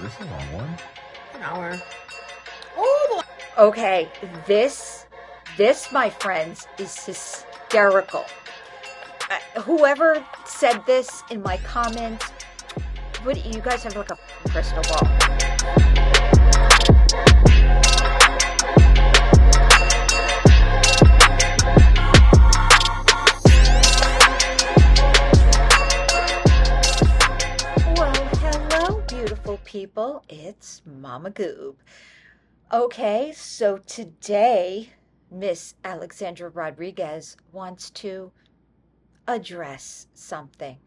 This is a long one. An hour. Oh, okay. This, my friends, is hysterical. Whoever said this in my comments, what you guys have like a crystal ball. Beautiful people, it's Mama Goob. Okay, so today Miss Alexandra Rodriguez wants to address something.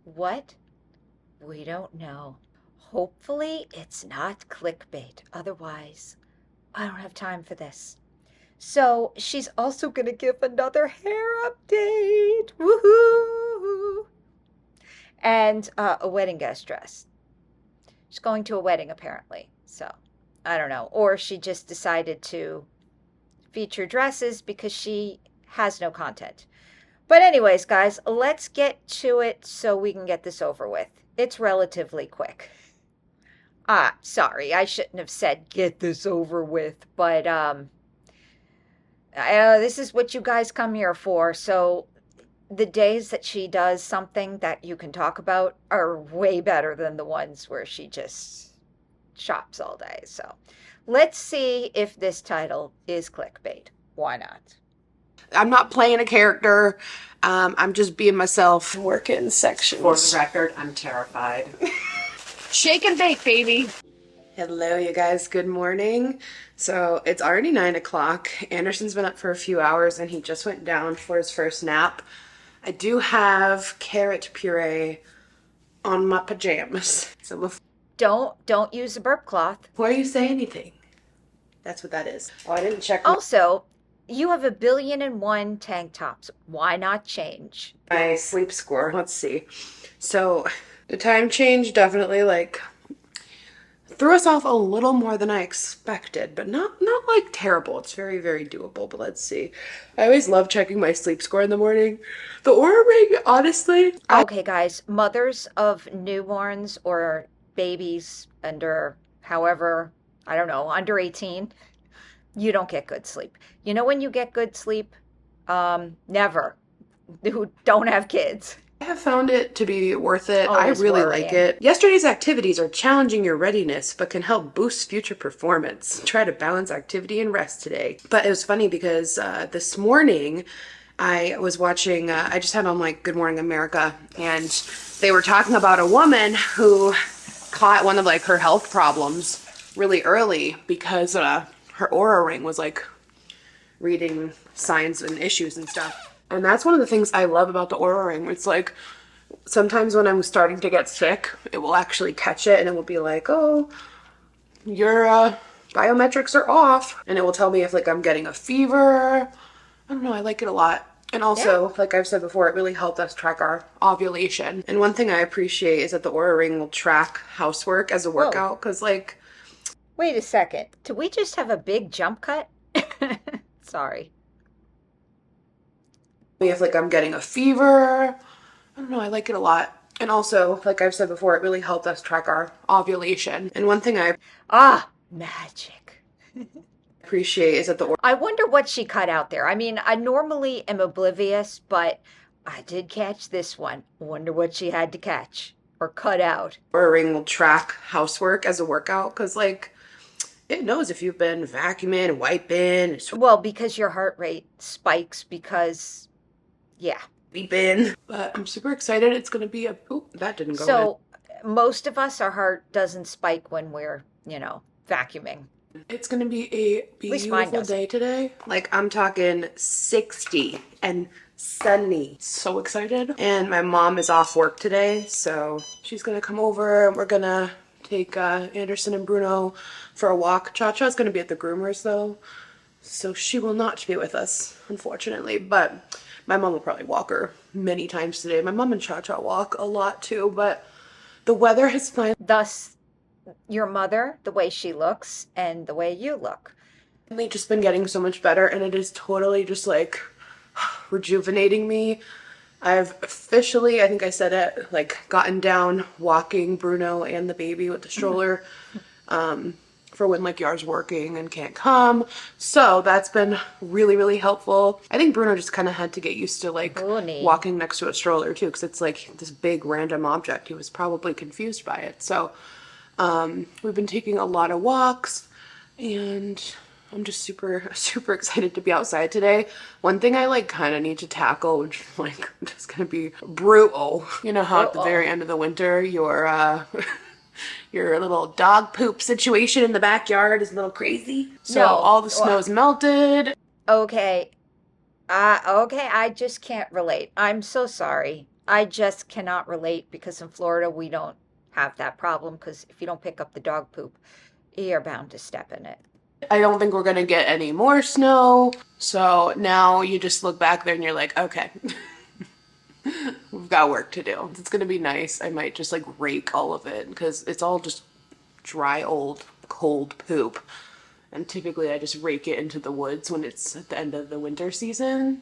What? We don't know. Hopefully it's not clickbait. Otherwise, I don't have time for this. So she's also going to give another hair update. Woohoo! And a wedding guest dress. She's going to a wedding, apparently. So, I don't know. Or she just decided to feature dresses because she has no content. But anyways, guys, let's get to it so we can get this over with. It's relatively quick. Sorry, I shouldn't have said get this over with. But, this is what you guys come here for. So, the days that she does something that you can talk about are way better than the ones where she just shops all day. So let's see if this title is clickbait. Why not? I'm not playing a character. I'm just being myself. Working sections. For the record, I'm terrified. Shake and bake, baby. Hello, you guys. Good morning. So it's already 9 o'clock. Anderson's been up for a few hours and he just went down for his first nap. I do have carrot puree on my pajamas. So don't use a burp cloth. before you say anything, that's what that is. Oh, I didn't check. Also, you have 1,000,000,001 tank tops. Why not change? My sleep score. Let's see. So the time change definitely threw us off a little more than I expected, but not like terrible. It's very, very doable, but let's see. I always love checking my sleep score in the morning. The Oura Ring, honestly. Okay, guys, mothers of newborns or babies under, however, I don't know, under 18, you don't get good sleep. You know when you get good sleep? Never. Who don't have kids. I have found it to be worth it. Always I really worrying. like it. Yesterday's activities are challenging your readiness, but can help boost future performance. Try to balance activity and rest today. But it was funny because this morning I was watching, I just had on Good Morning America, and they were talking about a woman who caught one of her health problems really early because her Oura Ring was reading signs and issues and stuff. And that's one of the things I love about the Oura Ring. It's sometimes when I'm starting to get sick, it will actually catch it and it will be oh, your biometrics are off. And it will tell me if I'm getting a fever. I don't know, I like it a lot. And also, like I've said before, it really helped us track our ovulation. And one thing I appreciate is that the Oura Ring will track housework as a workout. Because Wait a second. Did we just have a big jump cut? Sorry. if I'm getting a fever. I don't know, I like it a lot. And also, like I've said before, it really helped us track our ovulation. And one thing I magic. appreciate is that I wonder what she cut out there. I mean, I normally am oblivious, but I did catch this one. Wonder what she had to catch or cut out. Oura Ring will track housework as a workout because it knows if you've been vacuuming, wiping, Well, because your heart rate spikes because, yeah. sleeping. But I'm super excited. It's going to be that didn't go in. So most of us, our heart doesn't spike when we're, vacuuming. It's going to be a beautiful day today. I'm talking 60 and sunny. So excited. And my mom is off work today, so she's going to come over and we're going to take Anderson and Bruno for a walk. Cha-Cha's going to be at the groomers though, so she will not be with us, unfortunately. But my mom will probably walk her many times today. My mom and Cha-Cha walk a lot too, but the weather has Thus, your mother, the way she looks, and the way you look. finally just been getting so much better, and it is totally just rejuvenating me I've officially, I think I said it, like gotten down walking Bruno and the baby with the stroller for when like Yar's working and can't come. So that's been really, really helpful. I think Bruno just kind of had to get used to like Goonie. walking next to a stroller too, because it's like this big random object. He was probably confused by it. So we've been taking a lot of walks and I'm just super, super excited to be outside today. One thing I like kind of need to tackle, which is like just gonna be brutal. You know how at the Uh-oh. very end of the winter, your little dog poop situation in the backyard is a little crazy. So No. all the snow's melted. Okay. Okay, I just can't relate. I'm so sorry. I just cannot relate because in Florida we don't have that problem because if you don't pick up the dog poop, you're bound to step in it. I don't think we're gonna get any more snow. So now you just look back there and you're like, okay, we've got work to do. It's gonna be nice. I might just like rake all of it because it's all just dry, old, cold poop. And typically I just rake it into the woods when it's at the end of the winter season.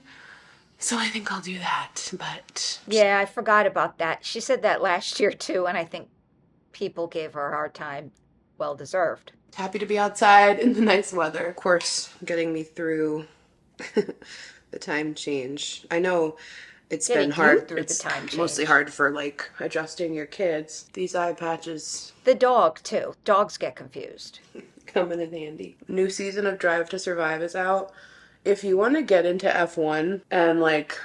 So I think I'll do that. But Yeah, I forgot about that. She said that last year too, and I think people gave her a hard time. Well deserved. happy to be outside in the nice weather. Of course, getting me through the time change. I know it's been Getting you hard. through the It's time mostly change. hard for like adjusting your kids. These eye patches The dog too. Dogs get confused. coming in handy. New season of Drive to Survive is out. If you want to get into F1 and like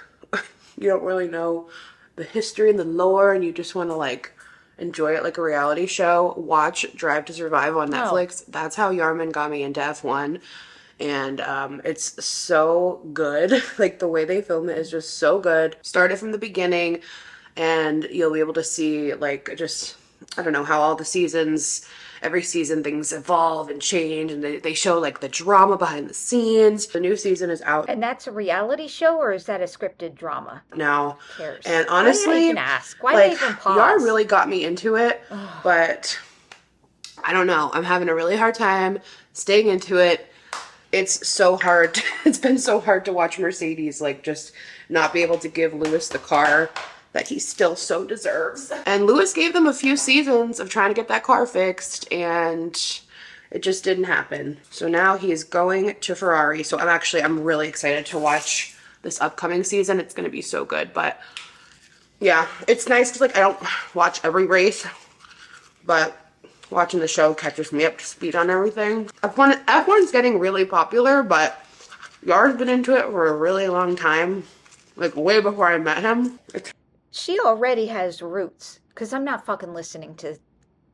you don't really know the history and the lore and you just want to like enjoy it like a reality show, watch Drive to Survive on No. Netflix. That's how Yarman got me into F1. And it's so good. Like the way they film it is just so good. Start it from the beginning and you'll be able to see like just I don't know how all the seasons every season things evolve and change and they show like the drama behind the scenes. The new season is out And that's a reality show or is that a scripted drama? now. Who cares? And Why did I even honestly, ask? Why did I like even Yar pause? really got me into it, but I don't know. I'm having a really hard time staying into it. It's so hard. It's been so hard to watch Mercedes like just not be able to give Lewis the car that he still so deserves. And Lewis gave them a few seasons of trying to get that car fixed and it just didn't happen. So now he is going to Ferrari. So I'm really excited to watch this upcoming season. It's going to be so good. But yeah, it's nice because like I don't watch every race, but watching the show catches me up to speed on everything. F1's getting really popular, but Yar's been into it for a really long time, like way before I met him. She already has roots because I'm not fucking listening to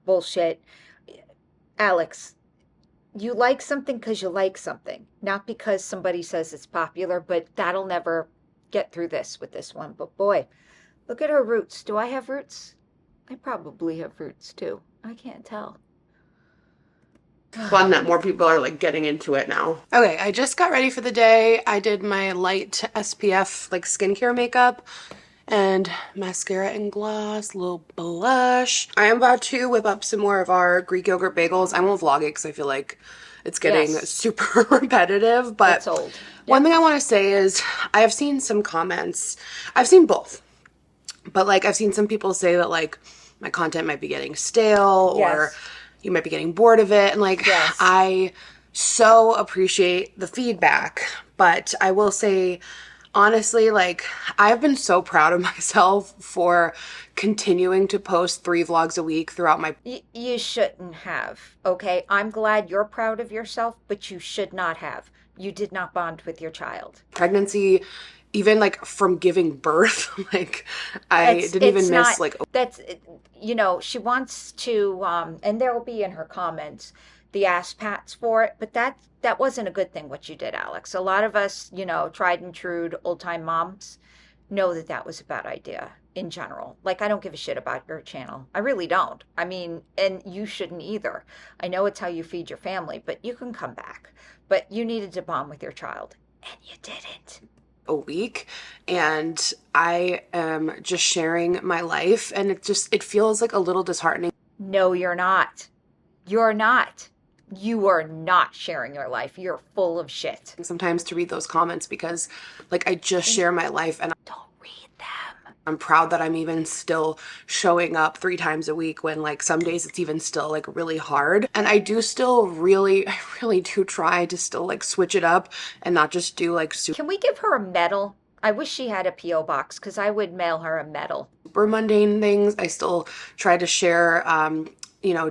bullshit. Alex, you like something because you like something, not because somebody says it's popular, but that'll never get through this with this one. But boy, look at her roots. Do I have roots? I probably have roots too. I can't tell. Fun that more people are like getting into it now. Okay, I just got ready for the day. I did my light SPF like skincare makeup and mascara and gloss, little blush. I am about to whip up some more of our Greek yogurt bagels. I won't vlog it because I feel like it's getting Yes, super repetitive. But it's old. one Yep. thing I want to say is I have seen some comments. I've seen both. But like I've seen some people say that like my content might be getting stale or Yes. you might be getting bored of it. And like Yes. I so appreciate the feedback. But I will say honestly, like I've been so proud of myself for continuing to post 3 vlogs a week throughout my You shouldn't have. Okay, I'm glad you're proud of yourself, but you should not have. You did not bond with your child. pregnancy, even like from giving birth. Like I didn't It's even miss not like that's she wants to and there will be in her comments the ass pats for it, but that wasn't a good thing what you did, Alex. A lot of us, tried and true old time moms know that that was a bad idea in general. Like, I don't give a shit about your channel. I really don't. I mean, and you shouldn't either. I know it's how you feed your family, but you can come back. But you needed to bond with your child, and you didn't. a week and I am just sharing my life and it feels like a little disheartening No, you're not. You're not. You are not sharing your life. You're full of shit. sometimes to read those comments because like I just share my life and Don't read them. I'm proud that I'm even still showing up 3 times a week when like some days it's even still like really hard. And I do still I really do try to still like switch it up and not just do like Can we give her a medal? I wish she had a P.O. box because I would mail her a medal. super mundane things. I still try to share,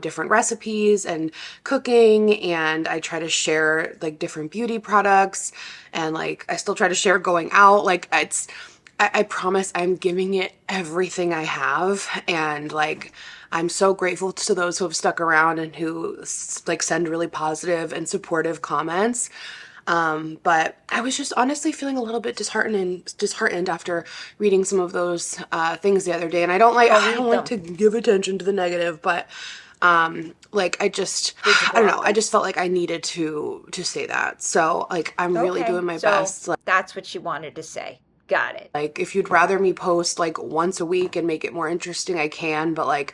different recipes and cooking, and I try to share like different beauty products, and like I still try to share going out. Like I promise I'm giving it everything I have, and like I'm so grateful to those who have stuck around and who like send really positive and supportive comments. But I was just honestly feeling a little bit disheartened after reading some of those things the other day. And Oh, I don't read like them. to give attention to the negative, but like Did you I don't know. I block just felt like I needed to say that. So like I'm her? really Okay, doing my so best. that's what she wanted to say. Got it. Like if you'd rather me post like once a week and make it more interesting, I can. But like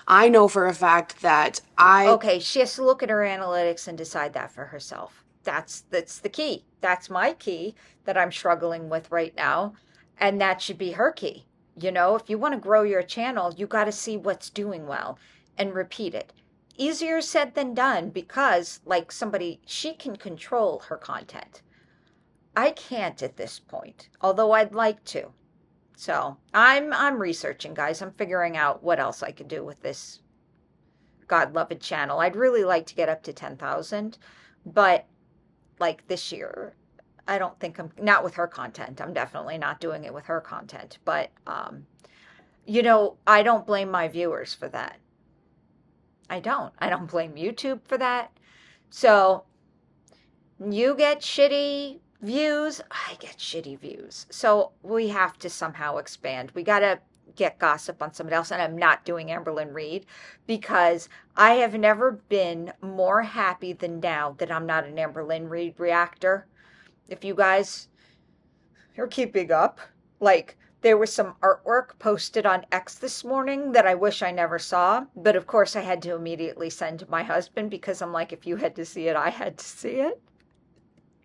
I know for a fact that Okay, she has to look at her analytics and decide that for herself. That's the key. That's my key that I'm struggling with right now, and that should be her key. You know, if you want to grow your channel, you got to see what's doing well and repeat it. Easier said than done because like somebody she can control her content. I can't at this point, although I'd like to. So, I'm researching, guys. I'm figuring out what else I could do with this God loved channel. I'd really like to get up to 10,000, but like this year, I don't think I'm not with her content. I'm definitely not doing it with her content, but I don't blame my viewers for that. I don't. I don't blame YouTube for that. So, you get shitty views, I get shitty views. So, we have to somehow expand. We got to get gossip on somebody else, and I'm not doing Amberlynn Reed because I have never been more happy than now that I'm not an Amberlynn Reed reactor. If you guys are keeping up, like there was some artwork posted on X this morning that I wish I never saw, but of course I had to immediately send to my husband because I'm like, if you had to see it, I had to see it.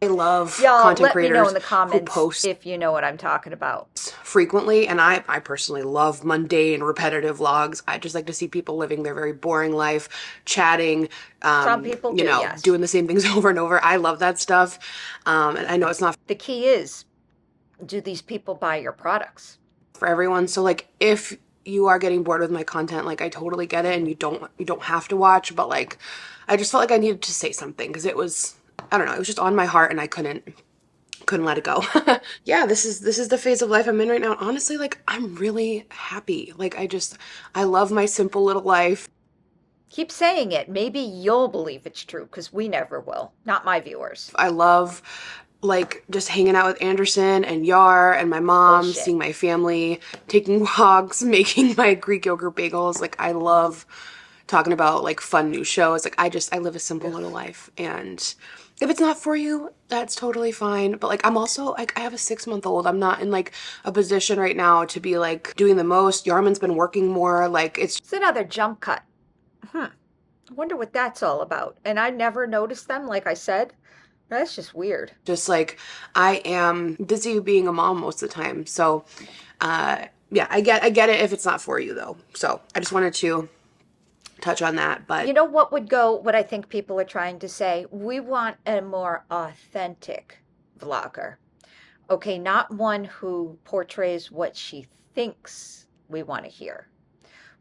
I love Y'all, content let me know in creators the who comments post if you know what I'm talking about. frequently, and I personally love mundane repetitive vlogs. I just like to see people living their very boring life, chatting, Some people do, yes. doing the same things over and over. I love that stuff. And I know it's not The key is, do these people buy your products? for everyone. So like if you are getting bored with my content, like I totally get it, and you don't have to watch, but like I just felt like I needed to say something because it was, I don't know, it was just on my heart and I couldn't let it go. Yeah, this is the phase of life I'm in right now. Honestly, like I'm really happy. Like I love my simple little life. Keep saying it. Maybe you'll believe it's true because we never will. Not my viewers. I love like just hanging out with Anderson and Yar and my mom, Bullshit. seeing my family, taking walks, making my Greek yogurt bagels. Like I love talking about like fun new shows. Like I live a simple little Ugh. life, and if it's not for you, that's totally fine. But like I'm also like I have a 6 month old. I'm not in like a position right now to be like doing the most. Yarman's been working more. Like it's It's another jump cut. I wonder what that's all about. And I never noticed them, like I said. That's just weird. just like I am busy being a mom most of the time. So yeah, I get it if it's not for you though. So I just wanted to touch on that. But You know what I think people are trying to say? We want a more authentic vlogger. Okay, not one who portrays what she thinks we want to hear.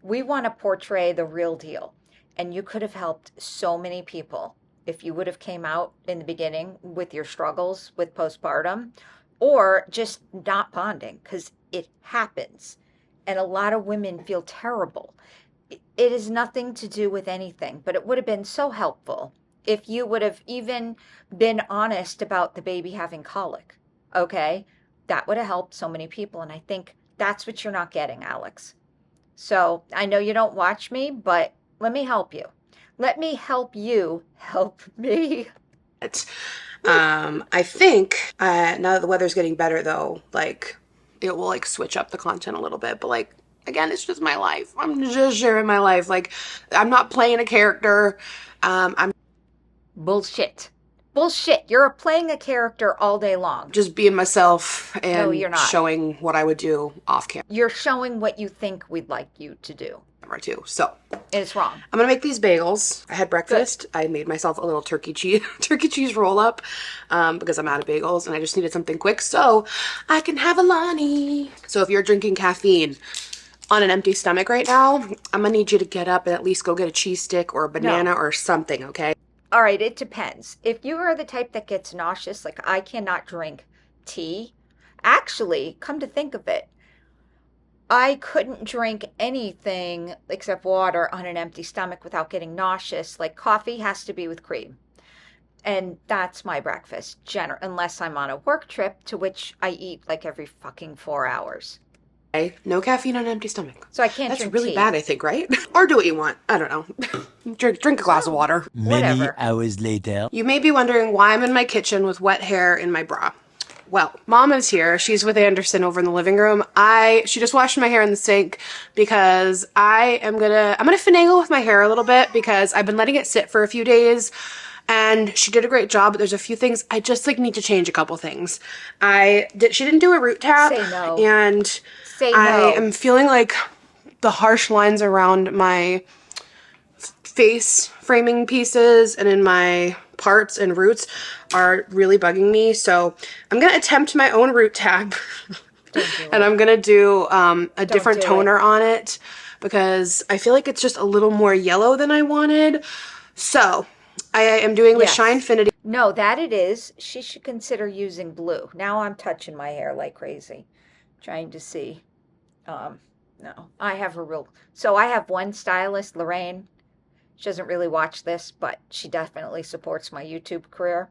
We want to portray the real deal. And you could have helped so many people if you would have came out in the beginning with your struggles with postpartum or just not bonding because it happens. And a lot of women feel terrible. It has nothing to do with anything, but it would have been so helpful if you would have even been honest about the baby having colic. Okay? That would have helped so many people. And I think that's what you're not getting, Alex. So I know you don't watch me, but let me help you. Let me help you help me. I think now that the weather's getting better though, like it will like switch up the content a little bit. But like again, it's just my life. I'm just sharing my life. Like I'm not playing a character. I'm Bullshit. Bullshit. You're playing a character all day long. Just being myself No, and you're not. showing what I would do off camera You're showing what you think we'd like you to do. too. So It's wrong. I'm gonna make these bagels. I had breakfast. I made myself a little turkey cheese roll up because I'm out of bagels and I just needed something quick so I can have a Lonnie. So if you're drinking caffeine on an empty stomach right now, I'm gonna need you to get up and at least go get a cheese stick or a banana or something, okay? All right, it depends. If you are the type that gets nauseous, like I cannot drink tea, actually, come to think of it, I couldn't drink anything except water on an empty stomach without getting nauseous. Like coffee has to be with cream. And that's my breakfast, unless I'm on a work trip to which I eat like every fucking 4 hours. Okay? No caffeine on an empty stomach. So I can't That's drink really tea. bad, I think, right? Or do what you want. I don't know. Drink a glass of water. Many hours later. You may be wondering why I'm in my kitchen with wet hair in my bra. Well, Mom is here. She's with Anderson over in the living room. She just washed my hair in the sink because I'm gonna finagle with my hair a little bit because I've been letting it sit for a few days and she did a great job, but there's a few things I just like need to change a couple things. She didn't do a root tap. Say no. And Say no. I am feeling like the harsh lines around my face framing pieces and in my parts and roots are really bugging me. So I'm going to attempt my own root tap and I'm going to do a different toner on it because I feel like it's just a little more yellow than I wanted. So I am doing the Shinefinity. No, that it is. She should consider using blue. Now I'm touching my hair like crazy, trying to see. No, I have so I have one stylist, Lorraine. She doesn't really watch this, but she definitely supports my YouTube career.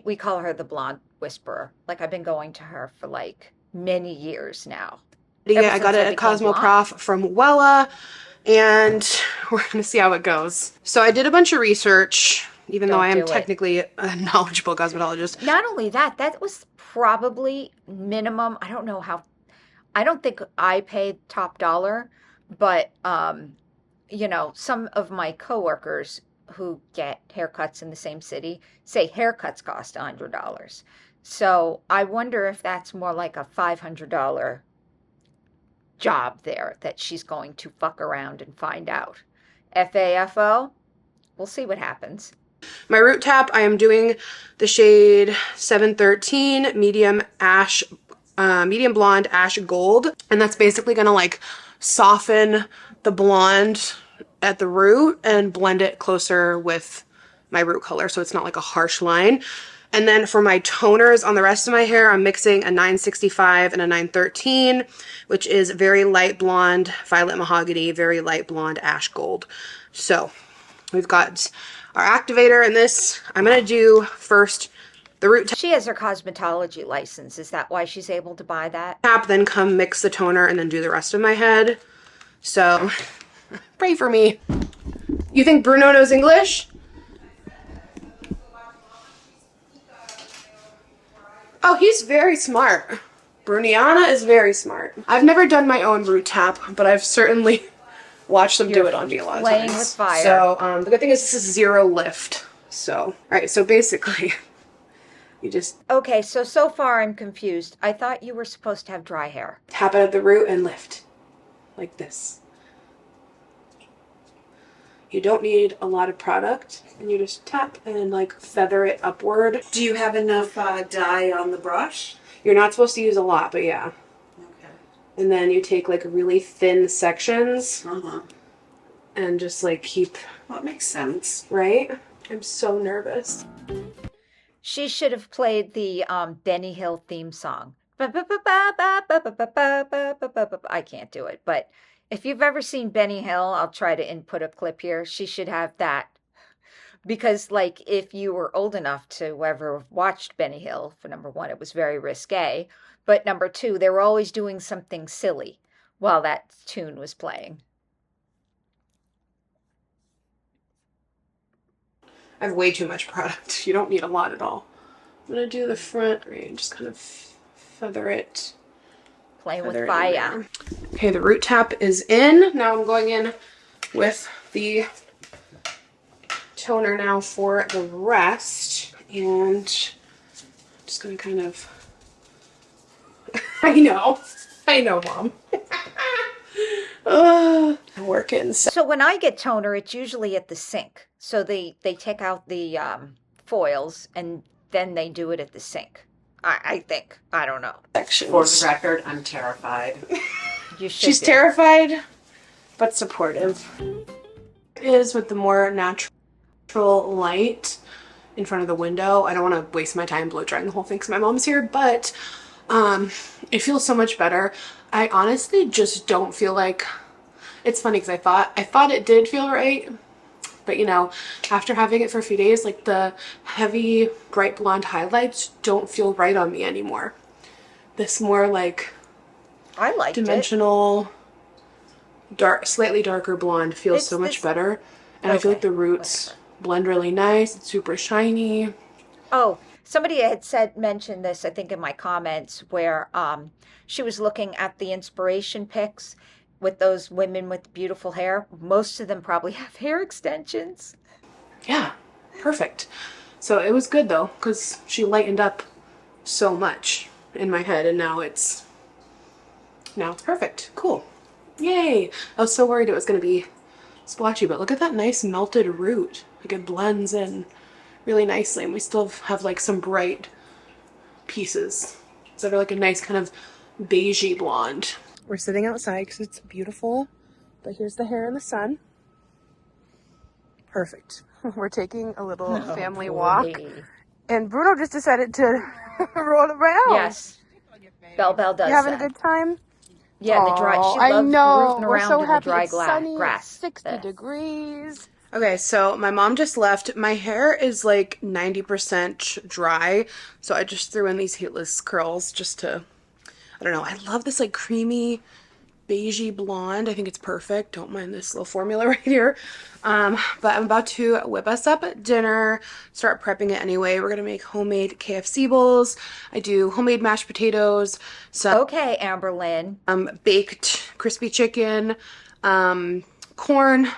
We call her the blonde whisperer. Like I've been going to her for like many years now. Yeah, I got it at Cosmoprof from Wella, and we're going to see how it goes. So I did a bunch of research, even though I am technically a knowledgeable cosmetologist. Not only that, that was probably minimum. I don't know how. I don't think I paid top dollar, but you know, some of my coworkers who get haircuts in the same city say haircuts cost $100. So I wonder if that's more like a $500 job there that she's going to fuck around and find out. FAFO, we'll see what happens. My root tap, I am doing the shade 713 medium blonde ash gold, and that's basically gonna like soften the blonde at the root and blend it closer with my root color so it's not like a harsh line. And then for my toners on the rest of my hair, I'm mixing a 965 and a 913, which is very light blonde, violet mahogany, very light blonde, ash gold. So we've got our activator, and this, I'm going to do first the root tap. She has her cosmetology license. Is that why she's able to buy that? Tap, then come mix the toner, and then do the rest of my head. So pray for me. You think Bruno knows English? Oh, he's very smart. Bruniana is very smart. I've never done my own root tap, but I've certainly watched them do it on me a lot of times. Playing with fire. So the good thing is this is zero lift. So, all right, so basically you just... Okay, so far I'm confused. I thought you were supposed to have dry hair. Tap it at the root and lift. Like this. You don't need a lot of product, and you just tap and like feather it upward. Do you have enough dye on the brush? You're not supposed to use a lot, but yeah. Okay. And then you take like really thin sections and just like keep... Well, that makes sense. Right? I'm so nervous. She should have played the Benny Hill theme song. I can't do it, but if you've ever seen Benny Hill, I'll try to input a clip here. She should have that. Because, like, if you were old enough to ever watched Benny Hill, for number one, it was very risque. But number two, they were always doing something silly while that tune was playing. I have way too much product. You don't need a lot at all. I'm going to do the front and just kind of feather it. Playing with fire. Okay, the root tap is in. Now I'm going in with the toner now for the rest. And just gonna kind of, I know, Mom. I'm working. So when I get toner, it's usually at the sink. So they take out the foils and then they do it at the sink. I think. I don't know. For the record, I'm terrified. You should She's be. terrified, but supportive. Is with the more natural light in front of the window. I don't want to waste my time blow drying the whole thing because my mom's here, but it feels so much better. I honestly just don't feel like, it's funny because I thought it did feel right, but you know, after having it for a few days, like the heavy bright blonde highlights don't feel right on me anymore. This more like I liked dimensional, dark, slightly darker blonde feels so much better. And I feel like the roots blend really nice. It's super shiny. Oh, somebody had mentioned this, I think, in my comments, where she was looking at the inspiration pics with those women with beautiful hair. Most of them probably have hair extensions. Yeah, perfect. So it was good though, because she lightened up so much in my head, and now it's perfect. Cool. Yay. I was so worried it was going to be splotchy, but look at that nice melted root. Like it blends in really nicely, and we still have like some bright pieces. So they're like a nice kind of beigey blonde. We're sitting outside because it's beautiful, but here's the hair in the sun. Perfect. We're taking a little family walk, and Bruno just decided to roll around. Yes. Belle does. You having that. a good time? Yeah, in the dry. She I loves know. rooting We're around so in happy. the dry It's sunny. grass. It's 60 degrees. Okay, so my mom just left. My hair is like 90% dry, so I just threw in these heatless curls just to, I don't know. I love this like creamy beigey blonde. I think it's perfect. Don't mind this little formula right here. But I'm about to whip us up at dinner, start prepping it anyway. We're gonna make homemade KFC bowls. I do homemade mashed potatoes, some Okay, Amberlynn. baked crispy chicken, corn,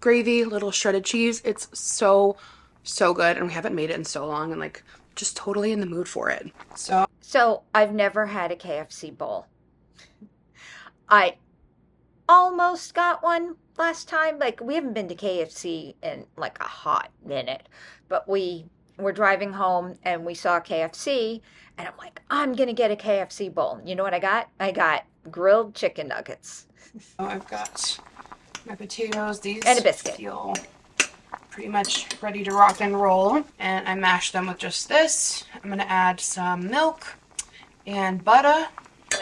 gravy, little shredded cheese. It's so good, and we haven't made it in so long, and like just totally in the mood for it. So I've never had a KFC bowl. I almost got one last time. Like, we haven't been to KFC in like a hot minute, but we were driving home and we saw KFC, and I'm like, I'm gonna get a KFC bowl. You know what I got? I got grilled chicken nuggets. I've got my potatoes. These and a biscuit. feel pretty much ready to rock and roll, and I mashed them with just this. I'm gonna add some milk and butter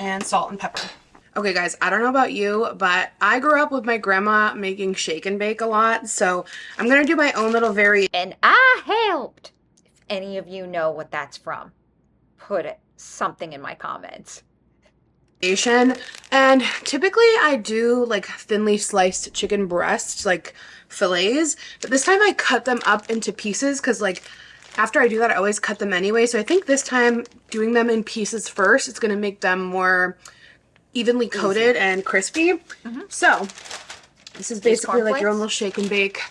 and salt and pepper. Okay guys, I don't know about you, but I grew up with my grandma making shake and bake a lot, so I'm gonna do my own little variation. And I helped. If any of you know what that's from, put something in my comments. And typically I do like thinly sliced chicken breasts, like fillets, but this time I cut them up into pieces because like after I do that I always cut them anyway, so I think this time doing them in pieces first, it's gonna make them more evenly coated and crispy. So this is basically like your own little shake and bake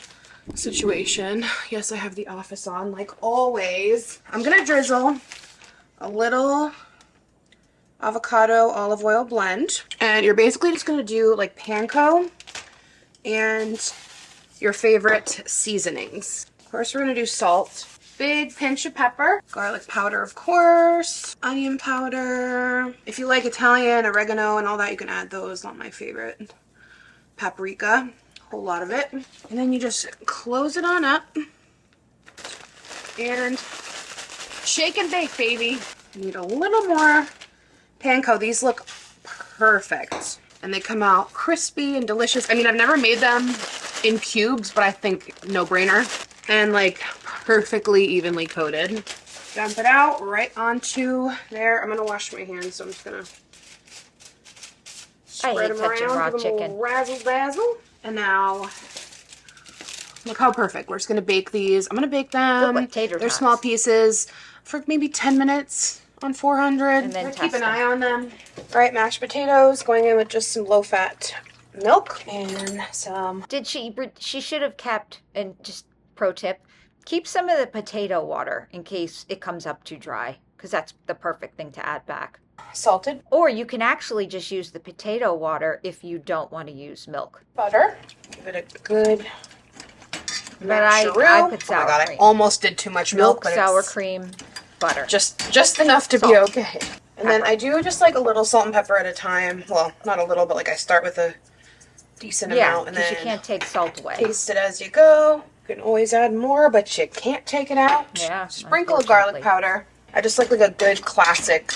situation. Yes, I have the office on like always. I'm gonna drizzle a little avocado olive oil blend, and you're basically just gonna do like panko and your favorite seasonings. First we're gonna do salt, big pinch of pepper, garlic powder of course, onion powder. If you like Italian, oregano and all that, you can add those. Not my favorite. Paprika, a whole lot of it. And then you just close it on up and shake and bake, baby. You need a little more panko. These look perfect and they come out crispy and delicious. I mean, I've never made them in cubes, but I think no brainer. And like perfectly evenly coated. Dump it out right onto there. I'm gonna wash my hands, so I'm just gonna spread them around, give them a little razzle dazzle. And now, look how perfect. We're just gonna bake these. I'm gonna bake them. They're small pieces for maybe 10 minutes on 400. And then keep an eye on them. All right, mashed potatoes going in with just some low-fat milk and some. She should have kept, and just pro tip, Keep some of the potato water in case it comes up too dry, because that's the perfect thing to add back. Salted Or you can actually just use the potato water if you don't want to use milk. butter. Give it a good But I put sour Oh my god, cream. I almost did too much milk, but sour it's cream, butter. just enough to be okay. And then I do just like a little salt and pepper at a time. Well, not a little, but like I start with a decent amount and then you can't take salt away. Taste it as you go. You can always add more, but you can't take it out. Yeah. Sprinkle of garlic powder. I just like a good classic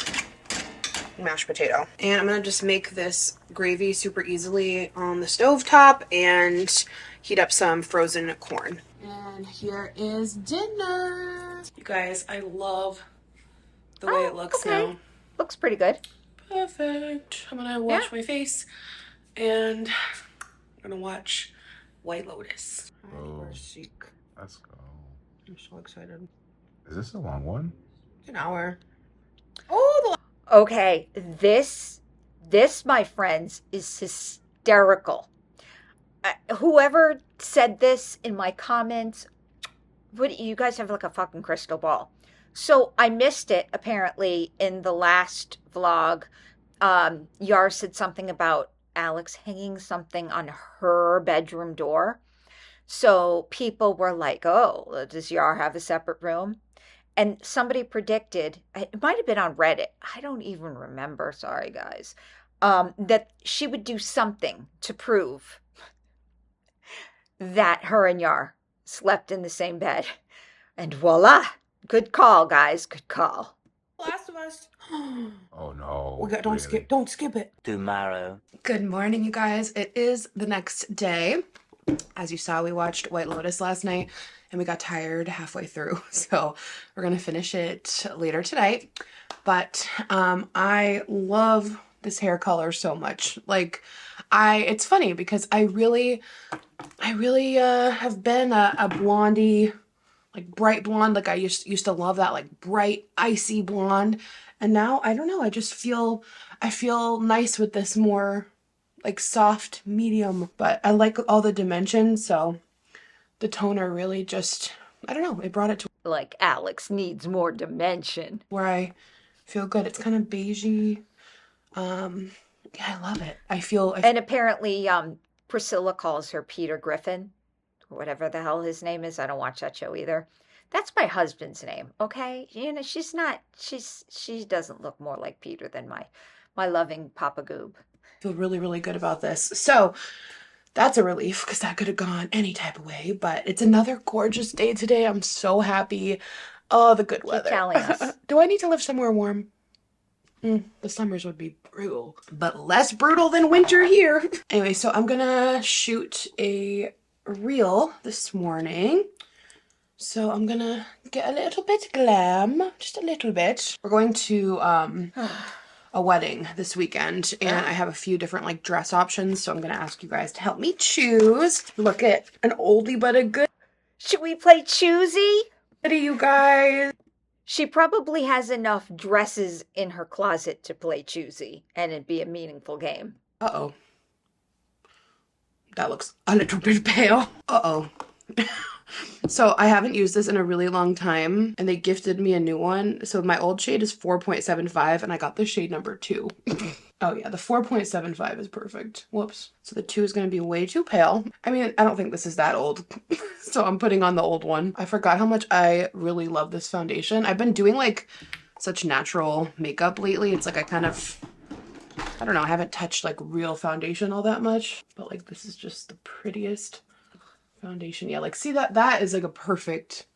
mashed potato. And I'm gonna just make this gravy super easily on the stovetop and heat up some frozen corn. And here is dinner. You guys, I love the way it looks now. Looks pretty good. Perfect. I'm gonna wash my face and I'm gonna watch White Lotus. Oh, Chic. let's go. I'm so excited. Is this a long one? It's an hour. Oh, Okay, this, my friends, is hysterical. Whoever said this in my comments, you guys have like a fucking crystal ball. So I missed it apparently in the last vlog. Yar said something about Alex hanging something on her bedroom door. So people were like, oh, does Yar have a separate room? And somebody predicted, it might have been on Reddit, I don't even remember, sorry guys, that she would do something to prove that her and Yar slept in the same bed. And voila, good call, guys, good call. Last of Us. Oh no. Don't skip it. Tomorrow. Good morning, you guys. It is the next day. As you saw, we watched White Lotus last night and we got tired halfway through. So we're going to finish it later tonight. But I love this hair color so much. Like, it's funny because I really have been a blondie, like bright blonde. Like I used to love that like bright, icy blonde. And now, I don't know, I feel nice with this more like soft medium, but I like all the dimensions, so the toner really just, I don't know, it brought it to like Alex needs more dimension where I feel good. It's kind of beigey. Yeah, I love it. And apparently Priscilla calls her Peter Griffin, or whatever the hell his name is. I don't watch that show either. That's my husband's name, okay? You know, she doesn't look more like Peter than my loving Papa Goob. Feel really, really good about this. So that's a relief because that could have gone any type of way, but it's another gorgeous day today. I'm so happy. Oh, the good weather. Keep telling us. Do I need to live somewhere warm? The summers would be brutal, but less brutal than winter here. Anyway, so I'm gonna shoot a reel this morning. So I'm gonna get a little bit glam, just a little bit. We're going to a wedding this weekend and I have a few different like dress options, so I'm gonna ask you guys to help me choose. Look at an oldie but a good. Should we play Choosy? What are you guys? She probably has enough dresses in her closet to play Choosy and it'd be a meaningful game. Uh-oh. That looks a little bit pale. Uh-oh. So I haven't used this in a really long time and they gifted me a new one. So my old shade is 4.75 and I got the shade number 2. Oh yeah, the 4.75 is perfect. Whoops. So the 2 is going to be way too pale. I mean, I don't think this is that old. So I'm putting on the old one. I forgot how much I really love this foundation. I've been doing like such natural makeup lately. It's like I don't know, I haven't touched like real foundation all that much. But like this is just the prettiest foundation. Yeah, like see that is like a perfect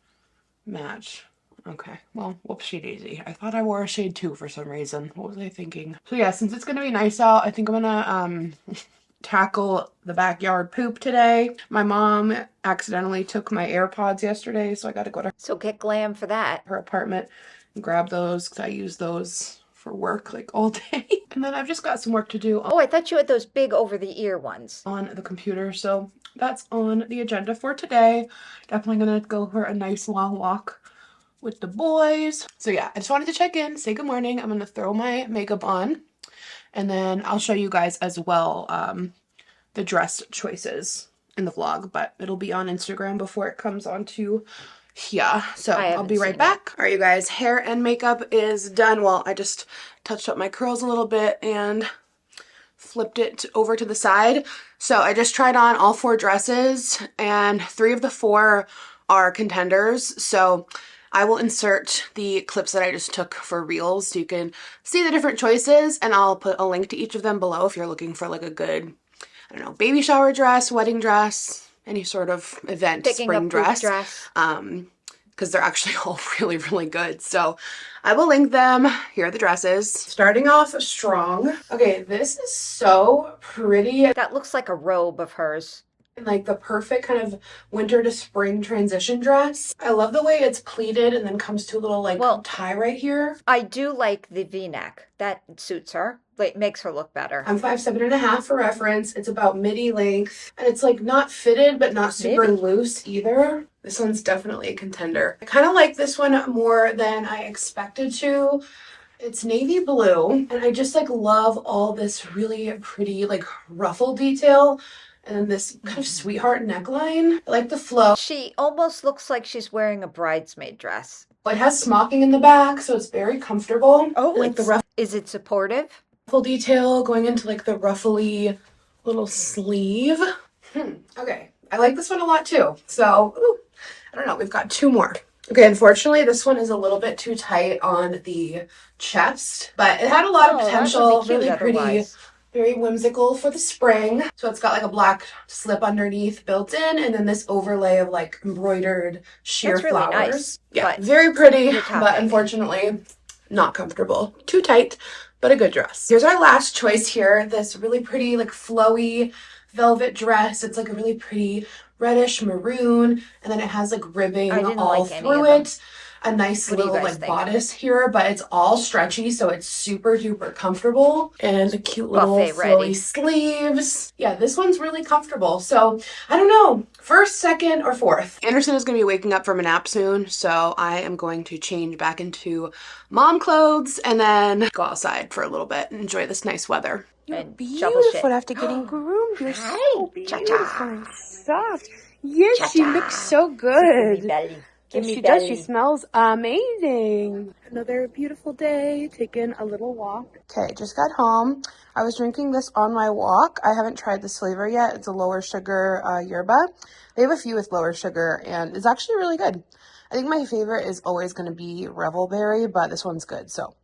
match. Okay, well, whoopsie daisy. I thought I wore a shade 2 for some reason. What was I thinking? So yeah, since it's gonna be nice out, I think I'm gonna tackle the backyard poop today. My mom accidentally took my AirPods yesterday, so I gotta go to So get glam for that. her apartment and grab those because I use those for work like all day. And then I've just got some work to do Oh, I thought you had those big over-the-ear ones. on the computer, so that's on the agenda for today. Definitely gonna go for a nice long walk with the boys. So yeah, I just wanted to check in, say good morning. I'm gonna throw my makeup on and then I'll show you guys as well the dress choices in the vlog, but it'll be on Instagram before it comes onto Yeah, so I I'll be haven't right seen back. All right, you guys, hair and makeup is done. Well, I just touched up my curls a little bit and flipped it over to the side. So I just tried on all 4 dresses, and 3 of the 4 are contenders. So I will insert the clips that I just took for reels so you can see the different choices, and I'll put a link to each of them below if you're looking for like a good, I don't know, baby shower dress, wedding dress, any sort of event Picking spring a poop dress. dress. Because they're actually all really, really good. So I will link them. Here are the dresses. Starting off strong. Okay, this is so pretty. That looks like a robe of hers. Like the perfect kind of winter to spring transition dress. I love the way it's pleated and then comes to a little like tie right here. I do like the V-neck. That suits her. Like, makes her look better. I'm 5'7.5" for reference. It's about midi length, and it's like not fitted but not super loose either. This one's definitely a contender. I kind of like this one more than I expected to. It's navy blue, and I just like love all this really pretty like ruffle detail and then this kind of sweetheart neckline. I like the flow. She almost looks like she's wearing a bridesmaid dress. It has smocking in the back, so it's very comfortable. Oh, like the is it supportive? ruffle detail going into like the ruffly little sleeve. Okay, I like this one a lot too. So, I don't know, we've got 2 more. Okay, unfortunately, this one is a little bit too tight on the chest, but it had a lot of potential, really pretty, very whimsical for the spring. So it's got like a black slip underneath built in, and then this overlay of like embroidered sheer flowers. Really nice. Yeah, very pretty, but unfortunately not comfortable. Too tight, but a good dress. Here's our last choice here. This really pretty like flowy velvet dress. It's like a really pretty reddish maroon, and then it has like ribbing all through it. A nice little like bodice here, but it's all stretchy, so it's super duper comfortable, and a cute little flowy sleeves. Yeah, this one's really comfortable. So I don't know, first, second, or fourth. Anderson is going to be waking up from a nap soon, so I am going to change back into mom clothes and then go outside for a little bit and enjoy this nice weather. You're beautiful after getting groomed. You're so beautiful and soft. Yes, she looks so good. Yes, she does. She smells amazing. Another beautiful day, taking a little walk. Okay, just got home. I was drinking this on my walk. I haven't tried this flavor yet. It's a lower sugar yerba. They have a few with lower sugar, and it's actually really good. I think my favorite is always going to be Revelberry, but this one's good. So,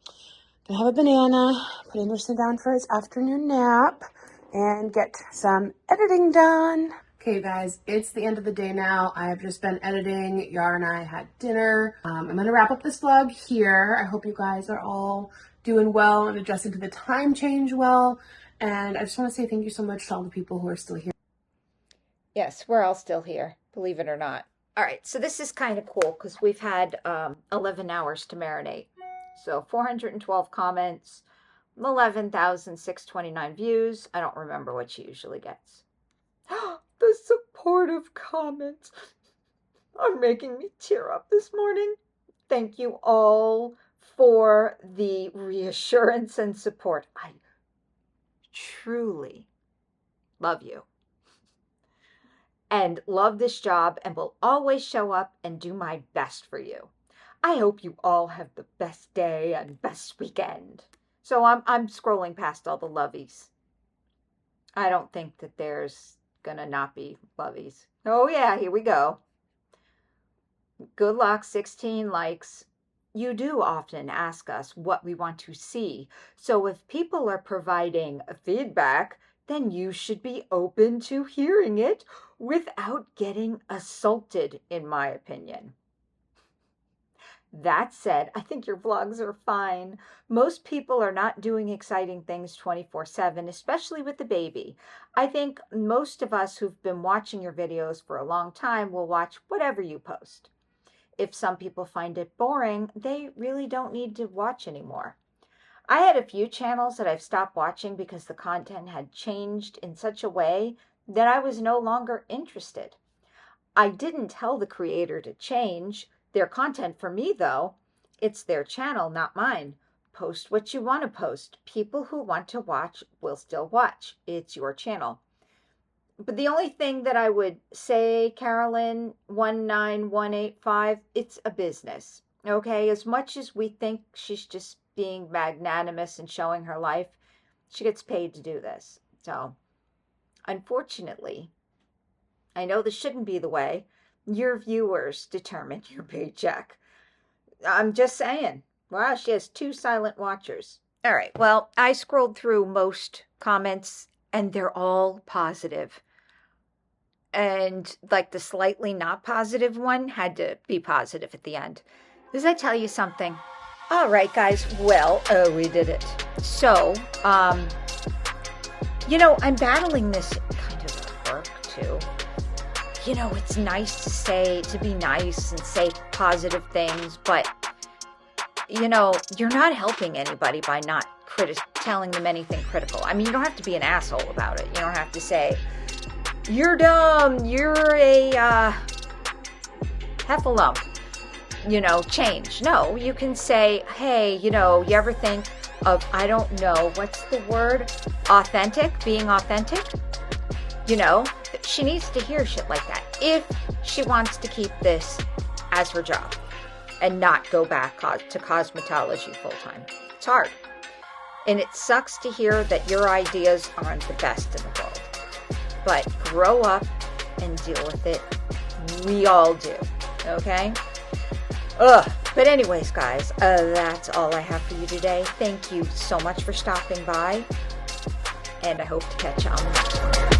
gonna have a banana, put Anderson down for his afternoon nap, and get some editing done. Okay guys, it's the end of the day now. I have just been editing. Yara and I had dinner. I'm gonna wrap up this vlog here. I hope you guys are all doing well and adjusting to the time change well. And I just want to say thank you so much to all the people who are still here. Yes, we're all still here, believe it or not. All right, so this is kind of cool because we've had 11 hours to marinate. So 412 comments, 11,629 views. I don't remember what she usually gets. The supportive comments are making me tear up this morning. Thank you all for the reassurance and support. I truly love you and love this job and will always show up and do my best for you. I hope you all have the best day and best weekend. So I'm scrolling past all the lovies. I don't think that there's gonna not be lovies. Oh yeah, here we go. Good luck, 16 likes. You do often ask us what we want to see. So if people are providing feedback, then you should be open to hearing it without getting assaulted, in my opinion. That said, I think your vlogs are fine. Most people are not doing exciting things 24/7, especially with the baby. I think most of us who've been watching your videos for a long time will watch whatever you post. If some people find it boring, they really don't need to watch anymore. I had a few channels that I've stopped watching because the content had changed in such a way that I was no longer interested. I didn't tell the creator to change their content for me, though. It's their channel, not mine. Post what you want to post. People who want to watch will still watch. It's your channel. But the only thing that I would say, Carolyn, 19185, it's a business. Okay? As much as we think she's just being magnanimous and showing her life, she gets paid to do this. So, unfortunately, I know this shouldn't be the way. Your viewers determine your paycheck. I'm just saying. Wow, she has 2 silent watchers. All right, well, I scrolled through most comments, and they're all positive. And like the slightly not positive one had to be positive at the end. Does that tell you something? All right, guys. Well, we did it. So, I'm battling this kind of at work too. It's nice to be nice and say positive things, but you're not helping anybody by not telling them anything critical. I mean, you don't have to be an asshole about it. You don't have to say, you're dumb, you're a heffalump, change. No, you can say, hey, you ever think of, I don't know, what's the word? Being authentic? She needs to hear shit like that if she wants to keep this as her job and not go back to cosmetology full time. It's hard. And it sucks to hear that your ideas aren't the best in the world. But grow up and deal with it. We all do. Okay? But anyways, guys, that's all I have for you today. Thank you so much for stopping by. And I hope to catch you on the next one.